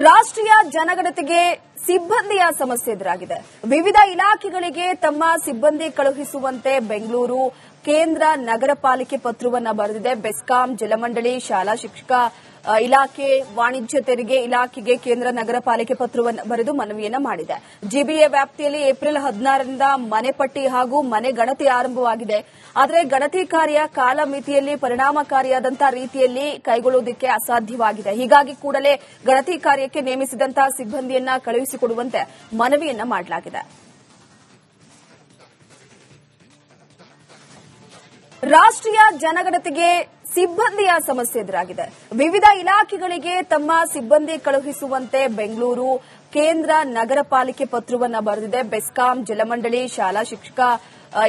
ರಾಷ್ಟ್ರೀಯ ಜನಗಣತಿಗೆ ಸಿಬ್ಬಂದಿಯ ಸಮಸ್ಯೆ ಎದುರಾಗಿದೆ. ವಿವಿಧ ಇಲಾಖೆಗಳಿಗೆ ತಮ್ಮ ಸಿಬ್ಬಂದಿ ಕಳುಹಿಸುವಂತೆ ಬೆಂಗಳೂರು ಕೇಂದ್ರ ನಗರ ಪಾಲಿಕೆ ಪತ್ರವನ್ನು ಬರೆದಿದೆ. ಬೆಸ್ಕಾಂ, ಜಲಮಂಡಳಿ, ಶಾಲಾ ಶಿಕ್ಷಕ ಇಲಾಖೆ, ವಾಣಿಜ್ಯ ತೆರಿಗೆ ಇಲಾಖೆಗೆ ಕೇಂದ್ರ ನಗರ ಪಾಲಿಕೆ ಪತ್ರವನ್ನು ಬರೆದು ಮನವಿಯನ್ನ ಮಾಡಿದೆ. ಜಿಬಿಎ ವ್ಯಾಪ್ತಿಯಲ್ಲಿ ಏಪ್ರಿಲ್ 16ರಿಂದ ಮನೆ ಪಟ್ಟಿ ಹಾಗೂ ಮನೆ ಗಣತಿ ಆರಂಭವಾಗಿದೆ. ಆದರೆ ಗಣತಿ ಕಾರ್ಯ ಕಾಲಮಿತಿಯಲ್ಲಿ ಪರಿಣಾಮಕಾರಿಯಾದಂತಹ ರೀತಿಯಲ್ಲಿ ಕೈಗೊಳ್ಳುವುದಕ್ಕೆ ಅಸಾಧ್ಯವಾಗಿದೆ. ಹೀಗಾಗಿ ಕೂಡಲೇ ಗಣತಿ ಕಾರ್ಯಕ್ಕೆ ನೇಮಿಸಿದಂತಹ ಸಿಬ್ಬಂದಿಯನ್ನ ಕಳುಹಿಸಿಕೊಡುವಂತೆ ಮನವಿಯನ್ನ ಮಾಡಲಾಗಿದೆ. ರಾಷ್ಟ್ರೀಯ ಜನಗಣತಿಗೆ ಸಿಬ್ಬಂದಿಯ ಸಮಸ್ಯೆ ಎದುರಾಗಿದೆ. ವಿವಿಧ ಇಲಾಖೆಗಳಿಗೆ ತಮ್ಮ ಸಿಬ್ಬಂದಿ ಕಳುಹಿಸುವಂತೆ ಬೆಂಗಳೂರು ಕೇಂದ್ರ ನಗರ ಪಾಲಿಕೆ ಪತ್ರವನ್ನು ಬರೆದಿದೆ. ಬೆಸ್ಕಾಂ, ಜಲಮಂಡಳಿ, ಶಾಲಾ ಶಿಕ್ಷಕ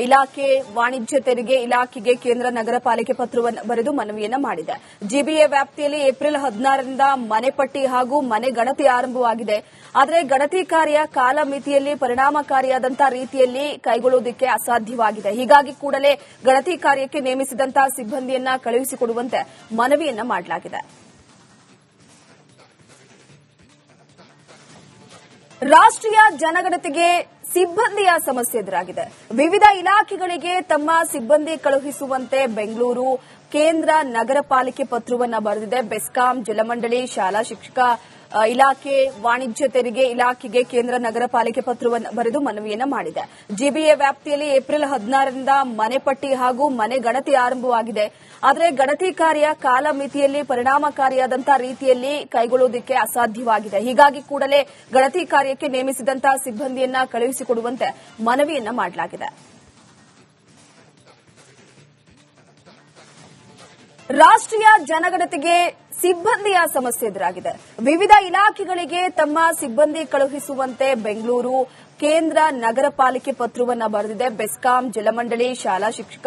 ಇಲಾಖೆ, ವಾಣಿಜ್ಯ ತೆರಿಗೆ ಇಲಾಖೆಗೆ ಕೇಂದ್ರ ನಗರ ಪಾಲಿಕೆ ಪತ್ರವನ್ನು ಬರೆದು ಮನವಿಯನ್ನ ಮಾಡಿದೆ. ಜಿಬಿಎ ವ್ಯಾಪ್ತಿಯಲ್ಲಿ ಏಪ್ರಿಲ್ 16ರಿಂದ ಮನೆ ಪಟ್ಟಿ ಹಾಗೂ ಮನೆ ಗಣತಿ ಆರಂಭವಾಗಿದೆ. ಆದರೆ ಗಣತಿ ಕಾರ್ಯ ಕಾಲಮಿತಿಯಲ್ಲಿ ಪರಿಣಾಮಕಾರಿಯಾದಂತಹ ರೀತಿಯಲ್ಲಿ ಕೈಗೊಳ್ಳುವುದಕ್ಕೆ ಅಸಾಧ್ಯವಾಗಿದೆ. ಹೀಗಾಗಿ ಕೂಡಲೇ ಗಣತಿ ಕಾರ್ಯಕ್ಕೆ ನೇಮಿಸಿದಂತಹ ಸಿಬ್ಬಂದಿಯನ್ನ ಕಳುಹಿಸಿಕೊಡುವಂತೆ ಮನವಿಯನ್ನ ಮಾಡಲಾಗಿದೆ. ರಾಷ್ಟ್ರೀಯ ಜನಗಣತಿಗೆ ಸಿಬ್ಬಂದಿಯ ಸಮಸ್ಯೆ ಎದುರಾಗಿದೆ. ವಿವಿಧ ಇಲಾಖೆಗಳಿಗೆ ತಮ್ಮ ಸಿಬ್ಬಂದಿ ಕಳುಹಿಸುವಂತೆ ಬೆಂಗಳೂರು ಕೇಂದ್ರ ನಗರ ಪಾಲಿಕೆ ಪತ್ರವನ್ನು ಬರೆದಿದೆ. ಬೆಸ್ಕಾಂ, ಜಲಮಂಡಳಿ, ಶಾಲಾ ಶಿಕ್ಷಕ ಇಲಾಖೆ, ವಾಣಿಜ್ಯ ತೆರಿಗೆ ಇಲಾಖೆಗೆ ಕೇಂದ್ರ ನಗರ ಪಾಲಿಕೆ ಪತ್ರವನ್ನು ಬರೆದು ಮನವಿಯನ್ನ ಮಾಡಿದೆ. ಜಿಬಿಎ ವ್ಯಾಪ್ತಿಯಲ್ಲಿ ಏಪ್ರಿಲ್ 16ರಿಂದ ಮನೆ ಪಟ್ಟಿ ಹಾಗೂ ಮನೆ ಗಣತಿ ಆರಂಭವಾಗಿದೆ. ಆದರೆ ಗಣತಿ ಕಾರ್ಯ ಕಾಲಮಿತಿಯಲ್ಲಿ ಪರಿಣಾಮಕಾರಿಯಾದಂತಹ ರೀತಿಯಲ್ಲಿ ಕೈಗೊಳ್ಳುವುದಕ್ಕೆ ಅಸಾಧ್ಯವಾಗಿದೆ. ಹೀಗಾಗಿ ಕೂಡಲೇ ಗಣತಿ ಕಾರ್ಯಕ್ಕೆ ನೇಮಿಸಿದಂತಹ ಸಿಬ್ಬಂದಿಯನ್ನ ಕಳುಹಿಸಿಕೊಡುವಂತೆ ಮನವಿಯನ್ನ ಮಾಡಲಾಗಿದೆ. ರಾಷ್ಟ್ರೀಯ ಜನಗಣತಿಗೆ ಸಿಬ್ಬಂದಿಯ ಸಮಸ್ಯೆ ಎದುರಾಗಿದೆ. ವಿವಿಧ ಇಲಾಖೆಗಳಿಗೆ ತಮ್ಮ ಸಿಬ್ಬಂದಿ ಕಳುಹಿಸುವಂತೆ ಬೆಂಗಳೂರು ಕೇಂದ್ರ ನಗರ ಪಾಲಿಕೆ ಪತ್ರವನ್ನು ಬರೆದಿದೆ. ಬೆಸ್ಕಾಂ, ಜಲಮಂಡಳಿ, ಶಾಲಾ ಶಿಕ್ಷಕ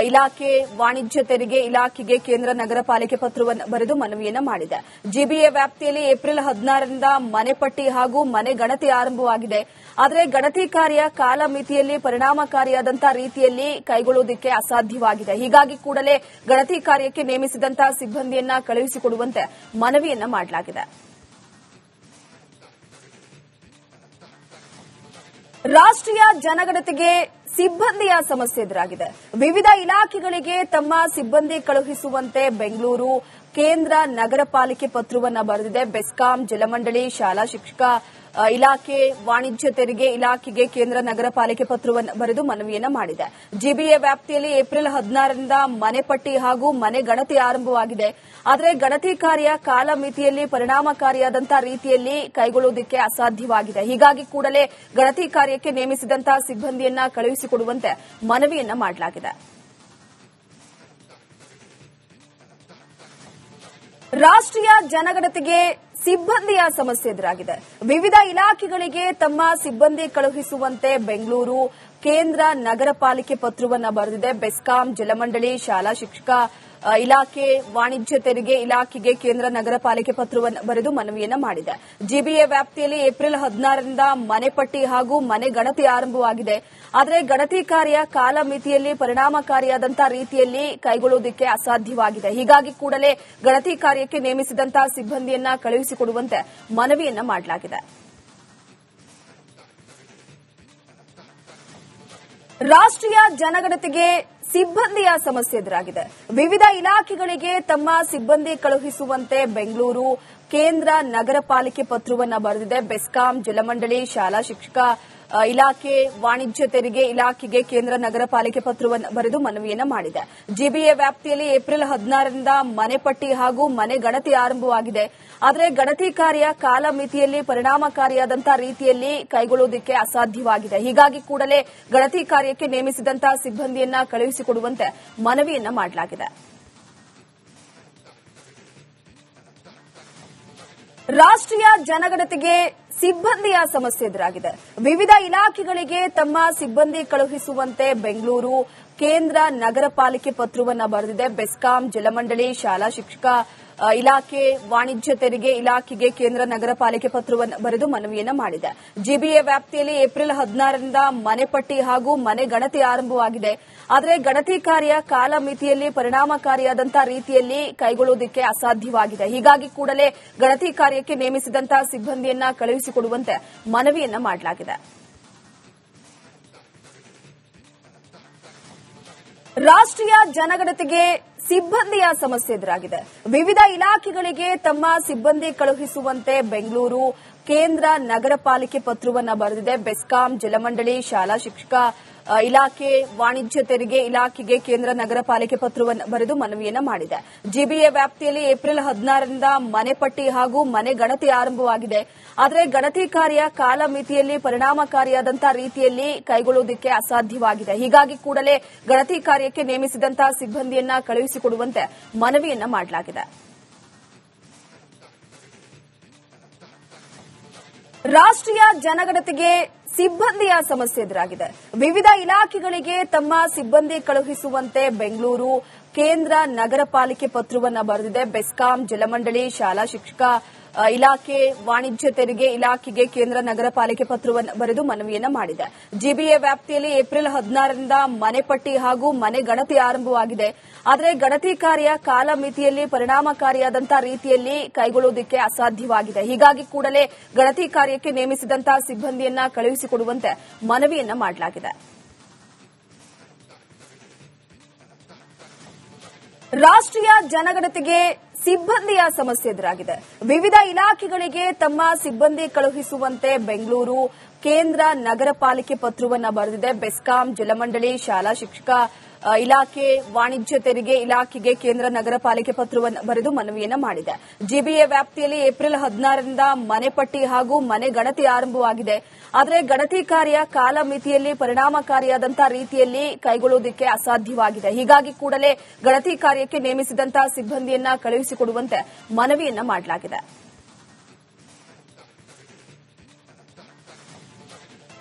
ಇಲಾಖೆ, ವಾಣಿಜ್ಯ ತೆರಿಗೆ ಇಲಾಖೆಗೆ ಕೇಂದ್ರ ನಗರ ಪಾಲಿಕೆ ಪತ್ರವನ್ನು ಬರೆದು ಮನವಿಯನ್ನ ಮಾಡಿದೆ. ಜಿಬಿಎ ವ್ಯಾಪ್ತಿಯಲ್ಲಿ ಏಪ್ರಿಲ್ 16ರಿಂದ ಮನೆ ಪಟ್ಟಿ ಹಾಗೂ ಮನೆ ಗಣತಿ ಆರಂಭವಾಗಿದೆ. ಆದರೆ ಗಣತಿ ಕಾರ್ಯ ಕಾಲಮಿತಿಯಲ್ಲಿ ಪರಿಣಾಮಕಾರಿಯಾದಂತಹ ರೀತಿಯಲ್ಲಿ ಕೈಗೊಳ್ಳುವುದಕ್ಕೆ ಅಸಾಧ್ಯವಾಗಿದೆ. ಹೀಗಾಗಿ ಕೂಡಲೇ ಗಣತಿ ಕಾರ್ಯಕ್ಕೆ ನೇಮಿಸಿದಂತಹ ಸಿಬ್ಬಂದಿಯನ್ನ ಕಳುಹಿಸಿಕೊಡುವಂತೆ ಮನವಿಯನ್ನ ಮಾಡಲಾಗಿದೆ. ರಾಷ್ಟ್ರೀಯ ಜನಗಣತಿಗೆ ಸಿಬ್ಬಂದಿಯ ಸಮಸ್ಯೆ ಎದುರಾಗಿದೆ. ವಿವಿಧ ಇಲಾಖೆಗಳಿಗೆ ತಮ್ಮ ಸಿಬ್ಬಂದಿ ಕಳುಹಿಸುವಂತೆ ಬೆಂಗಳೂರು ಕೇಂದ್ರ ನಗರ ಪಾಲಿಕೆ ಪತ್ರವನ್ನು ಬರೆದಿದೆ. ಬೆಸ್ಕಾಂ, ಜಲಮಂಡಳಿ, ಶಾಲಾ ಶಿಕ್ಷಕ ಇಲಾಖೆ, ವಾಣಿಜ್ಯ ತೆರಿಗೆ ಇಲಾಖೆಗೆ ಕೇಂದ್ರ ನಗರ ಪಾಲಿಕೆ ಪತ್ರವನ್ನು ಬರೆದು ಮನವಿಯನ್ನ ಮಾಡಿದೆ. ಜಿಬಿಎ ವ್ಯಾಪ್ತಿಯಲ್ಲಿ ಏಪ್ರಿಲ್ 16ರಿಂದ ಮನೆ ಪಟ್ಟಿ ಹಾಗೂ ಮನೆ ಗಣತಿ ಆರಂಭವಾಗಿದೆ. ಆದರೆ ಗಣತಿ ಕಾರ್ಯ ಕಾಲಮಿತಿಯಲ್ಲಿ ಪರಿಣಾಮಕಾರಿಯಾದಂತಹ ರೀತಿಯಲ್ಲಿ ಕೈಗೊಳ್ಳುವುದಕ್ಕೆ ಅಸಾಧ್ಯವಾಗಿದೆ. ಹೀಗಾಗಿ ಕೂಡಲೇ ಗಣತಿ ಕಾರ್ಯಕ್ಕೆ ನೇಮಿಸಿದಂತಹ ಸಿಬ್ಬಂದಿಯನ್ನ ಕಳುಹಿಸಿಕೊಡುವಂತೆ ಮನವಿಯನ್ನ ಮಾಡಲಾಗಿದೆ. ರಾಷ್ಟ್ರೀಯ ಜನಗಣತಿಗೆ ಸಿಬ್ಬಂದಿಯ ಸಮಸ್ಯೆ ಎದುರಾಗಿದೆ. ವಿವಿಧ ಇಲಾಖೆಗಳಿಗೆ ತಮ್ಮ ಸಿಬ್ಬಂದಿ ಕಳುಹಿಸುವಂತೆ ಬೆಂಗಳೂರು ಕೇಂದ್ರ ನಗರ ಪಾಲಿಕೆ ಪತ್ರವನ್ನು ಬರೆದಿದೆ. ಬೆಸ್ಕಾಂ, ಜಲಮಂಡಳಿ, ಶಾಲಾ ಶಿಕ್ಷಕ ಇಲಾಖೆ, ವಾಣಿಜ್ಯ ತೆರಿಗೆ ಇಲಾಖೆಗೆ ಕೇಂದ್ರ ನಗರ ಪಾಲಿಕೆ ಪತ್ರವನ್ನು ಬರೆದು ಮನವಿಯನ್ನ ಮಾಡಿದೆ. ಜಿಬಿಎ ವ್ಯಾಪ್ತಿಯಲ್ಲಿ ಏಪ್ರಿಲ್ 16ರಿಂದ ಮನೆ ಪಟ್ಟಿ ಹಾಗೂ ಮನೆ ಗಣತಿ ಆರಂಭವಾಗಿದೆ. ಆದರೆ ಗಣತಿ ಕಾರ್ಯ ಕಾಲಮಿತಿಯಲ್ಲಿ ಪರಿಣಾಮಕಾರಿಯಾದಂತಹ ರೀತಿಯಲ್ಲಿ ಕೈಗೊಳ್ಳುವುದಕ್ಕೆ ಅಸಾಧ್ಯವಾಗಿದೆ. ಹೀಗಾಗಿ ಕೂಡಲೇ ಗಣತಿ ಕಾರ್ಯಕ್ಕೆ ನೇಮಿಸಿದಂತಹ ಸಿಬ್ಬಂದಿಯನ್ನ ಕಳುಹಿಸಿಕೊಡುವಂತೆ ಮನವಿಯನ್ನ ಮಾಡಲಾಗಿದೆ. ರಾಷ್ಟ್ರೀಯ ಜನಗಣತಿಗೆ ಸಿಬ್ಬಂದಿಯ ಸಮಸ್ಯೆ ಎದುರಾಗಿದೆ. ವಿವಿಧ ಇಲಾಖೆಗಳಿಗೆ ತಮ್ಮ ಸಿಬ್ಬಂದಿ ಕಳುಹಿಸುವಂತೆ ಬೆಂಗಳೂರು ಕೇಂದ್ರ ನಗರ ಪಾಲಿಕೆ ಪತ್ರವನ್ನು ಬರೆದಿದೆ. ಬೆಸ್ಕಾಂ, ಜಲಮಂಡಳಿ, ಶಾಲಾ ಶಿಕ್ಷಕ ಇಲಾಖೆ, ವಾಣಿಜ್ಯ ತೆರಿಗೆ ಇಲಾಖೆಗೆ ಕೇಂದ್ರ ನಗರ ಪಾಲಿಕೆ ಪತ್ರವನ್ನು ಬರೆದು ಮನವಿಯನ್ನ ಮಾಡಿದೆ. ಜಿಬಿಎ ವ್ಯಾಪ್ತಿಯಲ್ಲಿ ಏಪ್ರಿಲ್ 16ರಿಂದ ಮನೆ ಪಟ್ಟಿ ಹಾಗೂ ಮನೆ ಗಣತಿ ಆರಂಭವಾಗಿದೆ. ಆದರೆ ಗಣತಿ ಕಾರ್ಯ ಕಾಲಮಿತಿಯಲ್ಲಿ ಪರಿಣಾಮಕಾರಿಯಾದಂತಹ ರೀತಿಯಲ್ಲಿ ಕೈಗೊಳ್ಳುವುದಕ್ಕೆ ಅಸಾಧ್ಯವಾಗಿದೆ. ಹೀಗಾಗಿ ಕೂಡಲೇ ಗಣತಿ ಕಾರ್ಯಕ್ಕೆ ನೇಮಿಸಿದಂತಹ ಸಿಬ್ಬಂದಿಯನ್ನ ಕಳುಹಿಸಿಕೊಡುವಂತೆ ಮನವಿಯನ್ನ ಮಾಡಲಾಗಿದೆ. ರಾಷ್ಟ್ರೀಯ ಜನಗಣತಿಗೆ ಸಿಬ್ಬಂದಿಯ ಸಮಸ್ಯೆ ಎದುರಾಗಿದೆ. ವಿವಿಧ ಇಲಾಖೆಗಳಿಗೆ ತಮ್ಮ ಸಿಬ್ಬಂದಿ ಕಳುಹಿಸುವಂತೆ ಬೆಂಗಳೂರು ಕೇಂದ್ರ ನಗರ ಪಾಲಿಕೆ ಪತ್ರವನ್ನು ಬರೆದಿದೆ. ಬೆಸ್ಕಾಂ, ಜಲಮಂಡಳಿ, ಶಾಲಾ ಶಿಕ್ಷಕ ಇಲಾಖೆ ವಾಣಿಜ್ಯ ತೆರಿಗೆ ಇಲಾಖೆಗೆ ಕೇಂದ್ರ ನಗರ ಪಾಲಿಕೆ ಪತ್ರವನ್ನು ಬರೆದು ಮನವಿಯನ್ನ ಮಾಡಿದೆ. ಜಿಬಿಎ ವ್ಯಾಪ್ತಿಯಲ್ಲಿ ಏಪ್ರಿಲ್ 16ರಿಂದ ಮನೆ ಪಟ್ಟಿ ಹಾಗೂ ಮನೆ ಗಣತಿ ಆರಂಭವಾಗಿದೆ. ಆದರೆ ಗಣತಿ ಕಾರ್ಯ ಕಾಲಮಿತಿಯಲ್ಲಿ ಪರಿಣಾಮಕಾರಿಯಾದಂತಹ ರೀತಿಯಲ್ಲಿ ಕೈಗೊಳ್ಳುವುದಕ್ಕೆ ಅಸಾಧ್ಯವಾಗಿದೆ. ಹೀಗಾಗಿ ಕೂಡಲೇ ಗಣತಿ ಕಾರ್ಯಕ್ಕೆ ನೇಮಿಸಿದಂತಹ ಸಿಬ್ಬಂದಿಯನ್ನ ಕಳುಹಿಸಿಕೊಡುವಂತೆ ಮನವಿಯನ್ನ ಮಾಡಲಾಗಿದೆ. ರಾಷ್ಟ್ರೀಯ ಜನಗಣತಿಗೆ ಸಿಬ್ಬಂದಿಯ ಸಮಸ್ಯೆ ಎದುರಾಗಿದೆ. ವಿವಿಧ ಇಲಾಖೆಗಳಿಗೆ ತಮ್ಮ ಸಿಬ್ಬಂದಿ ಕಳುಹಿಸುವಂತೆ ಬೆಂಗಳೂರು ಕೇಂದ್ರ ನಗರ ಪಾಲಿಕೆ ಪತ್ರವನ್ನು ಬರೆದಿದೆ. ಬೆಸ್ಕಾಂ, ಜಲಮಂಡಳಿ, ಶಾಲಾ ಶಿಕ್ಷಕ ಇಲಾಖೆ, ವಾಣಿಜ್ಯ ತೆರಿಗೆ ಇಲಾಖೆಗೆ ಕೇಂದ್ರ ನಗರ ಪಾಲಿಕೆ ಪತ್ರವನ್ನು ಬರೆದು ಮನವಿಯನ್ನ ಮಾಡಿದೆ. ಜಿಬಿಎ ವ್ಯಾಪ್ತಿಯಲ್ಲಿ ಏಪ್ರಿಲ್ 16ರಿಂದ ಮನೆ ಪಟ್ಟಿ ಹಾಗೂ ಮನೆ ಗಣತಿ ಆರಂಭವಾಗಿದೆ. ಆದರೆ ಗಣತಿ ಕಾರ್ಯ ಕಾಲಮಿತಿಯಲ್ಲಿ ಪರಿಣಾಮಕಾರಿಯಾದಂತಹ ರೀತಿಯಲ್ಲಿ ಕೈಗೊಳ್ಳುವುದಕ್ಕೆ ಅಸಾಧ್ಯವಾಗಿದೆ. ಹೀಗಾಗಿ ಕೂಡಲೇ ಗಣತಿ ಕಾರ್ಯಕ್ಕೆ ನೇಮಿಸಿದಂತಹ ಸಿಬ್ಬಂದಿಯನ್ನ ಕಳುಹಿಸಿಕೊಡುವಂತೆ ಮನವಿಯನ್ನ ಮಾಡಲಾಗಿದೆ. ರಾಷ್ಟ್ರೀಯ ಜನಗಣತಿಗೆ ಸಿಬ್ಬಂದಿಯ ಸಮಸ್ಯೆ ಎದುರಾಗಿದೆ. ವಿವಿಧ ಇಲಾಖೆಗಳಿಗೆ ತಮ್ಮ ಸಿಬ್ಬಂದಿ ಕಳುಹಿಸುವಂತೆ ಬೆಂಗಳೂರು ಕೇಂದ್ರ ನಗರ ಪಾಲಿಕೆ ಪತ್ರವನ್ನು ಬರೆದಿದೆ. ಬೆಸ್ಕಾಂ, ಜಲಮಂಡಳಿ, ಶಾಲಾ ಶಿಕ್ಷಕ ಇಲಾಖೆ, ವಾಣಿಜ್ಯ ತೆರಿಗೆ ಇಲಾಖೆಗೆ ಕೇಂದ್ರ ನಗರ ಪಾಲಿಕೆ ಪತ್ರವನ್ನು ಬರೆದು ಮನವಿಯನ್ನ ಮಾಡಿದೆ. ಜಿಬಿಎ ವ್ಯಾಪ್ತಿಯಲ್ಲಿ ಏಪ್ರಿಲ್ 16ರಿಂದ ಮನೆ ಪಟ್ಟಿ ಹಾಗೂ ಮನೆ ಗಣತಿ ಆರಂಭವಾಗಿದೆ. ಆದರೆ ಗಣತಿ ಕಾರ್ಯ ಕಾಲಮಿತಿಯಲ್ಲಿ ಪರಿಣಾಮಕಾರಿಯಾದಂತಹ ರೀತಿಯಲ್ಲಿ ಕೈಗೊಳ್ಳುವುದಕ್ಕೆ ಅಸಾಧ್ಯವಾಗಿದೆ. ಹೀಗಾಗಿ ಕೂಡಲೇ ಗಣತಿ ಕಾರ್ಯಕ್ಕೆ ನೇಮಿಸಿದಂತಹ ಸಿಬ್ಬಂದಿಯನ್ನ ಕಳುಹಿಸಿಕೊಡುವಂತೆ ಮನವಿಯನ್ನ ಮಾಡಲಾಗಿದೆ. ರಾಷ್ಟ್ರೀಯ ಜನಗಣತಿಗೆ ಸಿಬ್ಬಂದಿಯ ಸಮಸ್ಯೆ ಎದುರಾಗಿದೆ. ವಿವಿಧ ಇಲಾಖೆಗಳಿಗೆ ತಮ್ಮ ಸಿಬ್ಬಂದಿ ಕಳುಹಿಸುವಂತೆ ಬೆಂಗಳೂರು ಕೇಂದ್ರ ನಗರ ಪಾಲಿಕೆ ಪತ್ರವನ್ನು ಬರೆದಿದೆ. ಬೆಸ್ಕಾಂ, ಜಲಮಂಡಳಿ, ಶಾಲಾ ಶಿಕ್ಷಕ ಇಲಾಖೆ, ವಾಣಿಜ್ಯ ತೆರಿಗೆ ಇಲಾಖೆಗೆ ಕೇಂದ್ರ ನಗರ ಪಾಲಿಕೆ ಪತ್ರವನ್ನು ಬರೆದು ಮನವಿಯನ್ನ ಮಾಡಿದೆ. ಜಿಬಿಎ ವ್ಯಾಪ್ತಿಯಲ್ಲಿ ಏಪ್ರಿಲ್ 16ರಿಂದ ಮನೆ ಪಟ್ಟಿ ಹಾಗೂ ಮನೆ ಗಣತಿ ಆರಂಭವಾಗಿದೆ. ಆದರೆ ಗಣತಿ ಕಾರ್ಯ ಕಾಲಮಿತಿಯಲ್ಲಿ ಪರಿಣಾಮಕಾರಿಯಾದಂತಹ ರೀತಿಯಲ್ಲಿ ಕೈಗೊಳ್ಳುವುದಕ್ಕೆ ಅಸಾಧ್ಯವಾಗಿದೆ. ಹೀಗಾಗಿ ಕೂಡಲೇ ಗಣತಿ ಕಾರ್ಯಕ್ಕೆ ನೇಮಿಸಿದಂತಹ ಸಿಬ್ಬಂದಿಯನ್ನ ಕಳುಹಿಸಿಕೊಡುವಂತೆ ಮನವಿಯನ್ನ ಮಾಡಲಾಗಿದೆ.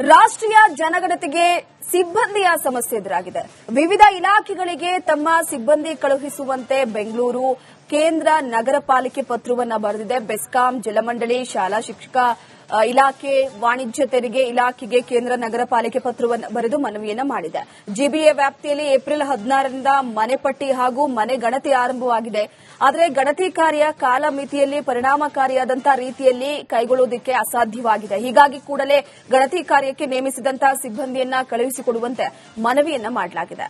ರಾಷ್ಟ್ರೀಯ ಜನಗಣತಿಗೆ ಸಿಬ್ಬಂದಿಯ ಸಮಸ್ಯೆ ಎದುರಾಗಿದೆ. ವಿವಿಧ ಇಲಾಖೆಗಳಿಗೆ ತಮ್ಮ ಸಿಬ್ಬಂದಿ ಕಳುಹಿಸುವಂತೆ ಬೆಂಗಳೂರು ಕೇಂದ್ರ ನಗರ ಪಾಲಿಕೆ ಪತ್ರವನ್ನು ಬರೆದಿದೆ. ಬೆಸ್ಕಾಂ, ಜಲಮಂಡಳಿ, ಶಾಲಾ ಶಿಕ್ಷಕ ಇಲಾಖೆ, ವಾಣಿಜ್ಯ ತೆರಿಗೆ ಇಲಾಖೆಗೆ ಕೇಂದ್ರ ನಗರ ಪಾಲಿಕೆ ಪತ್ರವನ್ನು ಬರೆದು ಮನವಿಯನ್ನ ಮಾಡಿದೆ. ಜಿಬಿಎ ವ್ಯಾಪ್ತಿಯಲ್ಲಿ ಏಪ್ರಿಲ್ 16ರಿಂದ ಮನೆ ಪಟ್ಟಿ ಹಾಗೂ ಮನೆ ಗಣತಿ ಆರಂಭವಾಗಿದೆ. ಆದರೆ ಗಣತಿ ಕಾರ್ಯ ಕಾಲಮಿತಿಯಲ್ಲಿ ಪರಿಣಾಮಕಾರಿಯಾದಂತಹ ರೀತಿಯಲ್ಲಿ ಕೈಗೊಳ್ಳುವುದಕ್ಕೆ ಅಸಾಧ್ಯವಾಗಿದೆ. ಹೀಗಾಗಿ ಕೂಡಲೇ ಗಣತಿ ಕಾರ್ಯಕ್ಕೆ ನೇಮಿಸಿದಂತಹ ಸಿಬ್ಬಂದಿಯನ್ನ ಕಳುಹಿಸಿಕೊಡುವಂತೆ ಮನವಿಯನ್ನ ಮಾಡಲಾಗಿದೆ.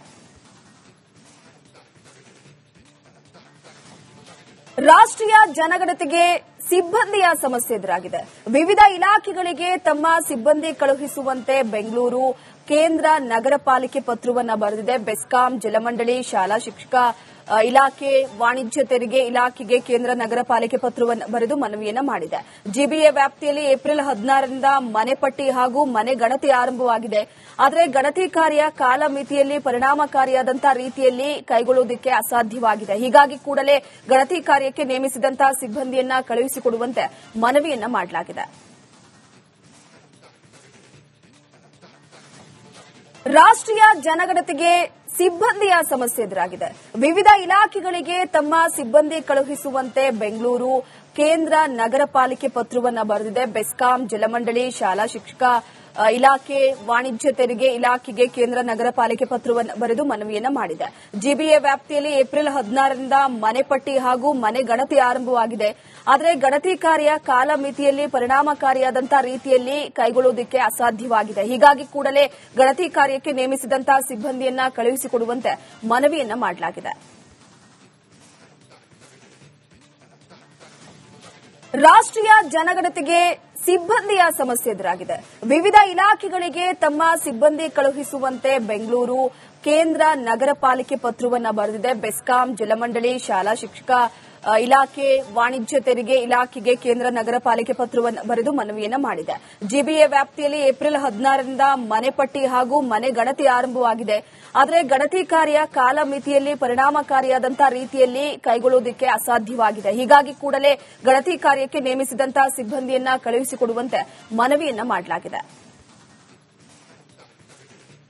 ರಾಷ್ಟ್ರೀಯ ಜನಗಣತಿಗೆ ಸಿಬ್ಬಂದಿಯ ಸಮಸ್ಯೆ ಎದುರಾಗಿದೆ. ವಿವಿಧ ಇಲಾಖೆಗಳಿಗೆ ತಮ್ಮ ಸಿಬ್ಬಂದಿ ಕಳುಹಿಸುವಂತೆ ಬೆಂಗಳೂರು ಕೇಂದ್ರ ನಗರ ಪಾಲಿಕೆ ಪತ್ರವನ್ನು ಬರೆದಿದೆ. ಬೆಸ್ಕಾಂ, ಜಲಮಂಡಳಿ, ಶಾಲಾ ಶಿಕ್ಷಕ ಇಲಾಖೆ, ವಾಣಿಜ್ಯ ತೆರಿಗೆ ಇಲಾಖೆಗೆ ಕೇಂದ್ರ ನಗರ ಪಾಲಿಕೆ ಪತ್ರವನ್ನು ಬರೆದು ಮನವಿಯನ್ನ ಮಾಡಿದೆ. ಜಿಬಿಎ ವ್ಯಾಪ್ತಿಯಲ್ಲಿ ಏಪ್ರಿಲ್ 16ರಿಂದ ಮನೆ ಪಟ್ಟಿ ಹಾಗೂ ಮನೆ ಗಣತಿ ಆರಂಭವಾಗಿದೆ. ಆದರೆ ಗಣತಿ ಕಾರ್ಯ ಕಾಲಮಿತಿಯಲ್ಲಿ ಪರಿಣಾಮಕಾರಿಯಾದಂತಹ ರೀತಿಯಲ್ಲಿ ಕೈಗೊಳ್ಳುವುದಕ್ಕೆ ಅಸಾಧ್ಯವಾಗಿದೆ. ಹೀಗಾಗಿ ಕೂಡಲೇ ಗಣತಿ ಕಾರ್ಯಕ್ಕೆ ನೇಮಿಸಿದಂತಹ ಸಿಬ್ಬಂದಿಯನ್ನ ಕಳುಹಿಸಿಕೊಡುವಂತೆ ಮನವಿಯನ್ನ ಮಾಡಲಾಗಿದೆ. ರಾಷ್ಟ್ರೀಯ ಜನಗಣತಿಗೆ ಸಿಬ್ಬಂದಿಯ ಸಮಸ್ಯೆ ಎದುರಾಗಿದೆ. ವಿವಿಧ ಇಲಾಖೆಗಳಿಗೆ ತಮ್ಮ ಸಿಬ್ಬಂದಿ ಕಳುಹಿಸುವಂತೆ ಬೆಂಗಳೂರು ಕೇಂದ್ರ ನಗರ ಪಾಲಿಕೆ ಪತ್ರವನ್ನು ಬರೆದಿದೆ. ಬೆಸ್ಕಾಂ, ಜಲಮಂಡಳಿ, ಶಾಲಾ ಶಿಕ್ಷಕ ಇಲಾಖೆ, ವಾಣಿಜ್ಯ ತೆರಿಗೆ ಇಲಾಖೆಗೆ ಕೇಂದ್ರ ನಗರ ಪಾಲಿಕೆ ಪತ್ರವನ್ನು ಬರೆದು ಮನವಿಯನ್ನ ಮಾಡಿದೆ. ಜಿಬಿಎ ವ್ಯಾಪ್ತಿಯಲ್ಲಿ ಏಪ್ರಿಲ್ 16ರಿಂದ ಮನೆ ಪಟ್ಟಿ ಹಾಗೂ ಮನೆ ಗಣತಿ ಆರಂಭವಾಗಿದೆ. ಆದರೆ ಗಣತಿ ಕಾರ್ಯ ಕಾಲಮಿತಿಯಲ್ಲಿ ಪರಿಣಾಮಕಾರಿಯಾದಂತಹ ರೀತಿಯಲ್ಲಿ ಕೈಗೊಳ್ಳುವುದಕ್ಕೆ ಅಸಾಧ್ಯವಾಗಿದೆ. ಹೀಗಾಗಿ ಕೂಡಲೇ ಗಣತಿ ಕಾರ್ಯಕ್ಕೆ ನೇಮಿಸಿದಂತಹ ಸಿಬ್ಬಂದಿಯನ್ನ ಕಳುಹಿಸಿಕೊಡುವಂತೆ ಮನವಿಯನ್ನ ಮಾಡಲಾಗಿದೆ. ರಾಷ್ಟ್ರೀಯ ಜನಗಣತಿಗೆ ಸಿಬ್ಬಂದಿಯ ಸಮಸ್ಯೆ ಎದುರಾಗಿದೆ. ವಿವಿಧ ಇಲಾಖೆಗಳಿಗೆ ತಮ್ಮ ಸಿಬ್ಬಂದಿ ಕಳುಹಿಸುವಂತೆ ಬೆಂಗಳೂರು ಕೇಂದ್ರ ನಗರ ಪಾಲಿಕೆ ಪತ್ರವನ್ನು ಬರೆದಿದೆ. ಬೆಸ್ಕಾಂ, ಜಲಮಂಡಳಿ, ಶಾಲಾ ಶಿಕ್ಷಕ ಇಲಾಖೆ, ವಾಣಿಜ್ಯ ತೆರಿಗೆ ಇಲಾಖೆಗೆ ಕೇಂದ್ರ ನಗರ ಪಾಲಿಕೆ ಪತ್ರವನ್ನು ಬರೆದು ಮನವಿಯನ್ನ ಮಾಡಿದೆ. ಜಿಬಿಎ ವ್ಯಾಪ್ತಿಯಲ್ಲಿ ಏಪ್ರಿಲ್ 16ರಿಂದ ಮನೆ ಪಟ್ಟಿ ಹಾಗೂ ಮನೆ ಗಣತಿ ಆರಂಭವಾಗಿದೆ. ಆದರೆ ಗಣತಿ ಕಾರ್ಯ ಕಾಲಮಿತಿಯಲ್ಲಿ ಪರಿಣಾಮಕಾರಿಯಾದಂತಹ ರೀತಿಯಲ್ಲಿ ಕೈಗೊಳ್ಳುವುದಕ್ಕೆ ಅಸಾಧ್ಯವಾಗಿದೆ. ಹೀಗಾಗಿ ಕೂಡಲೇ ಗಣತಿ ಕಾರ್ಯಕ್ಕೆ ನೇಮಿಸಿದಂತಹ ಸಿಬ್ಬಂದಿಯನ್ನ ಕಳುಹಿಸಿಕೊಡುವಂತೆ ಮನವಿಯನ್ನ ಮಾಡಲಾಗಿದೆ.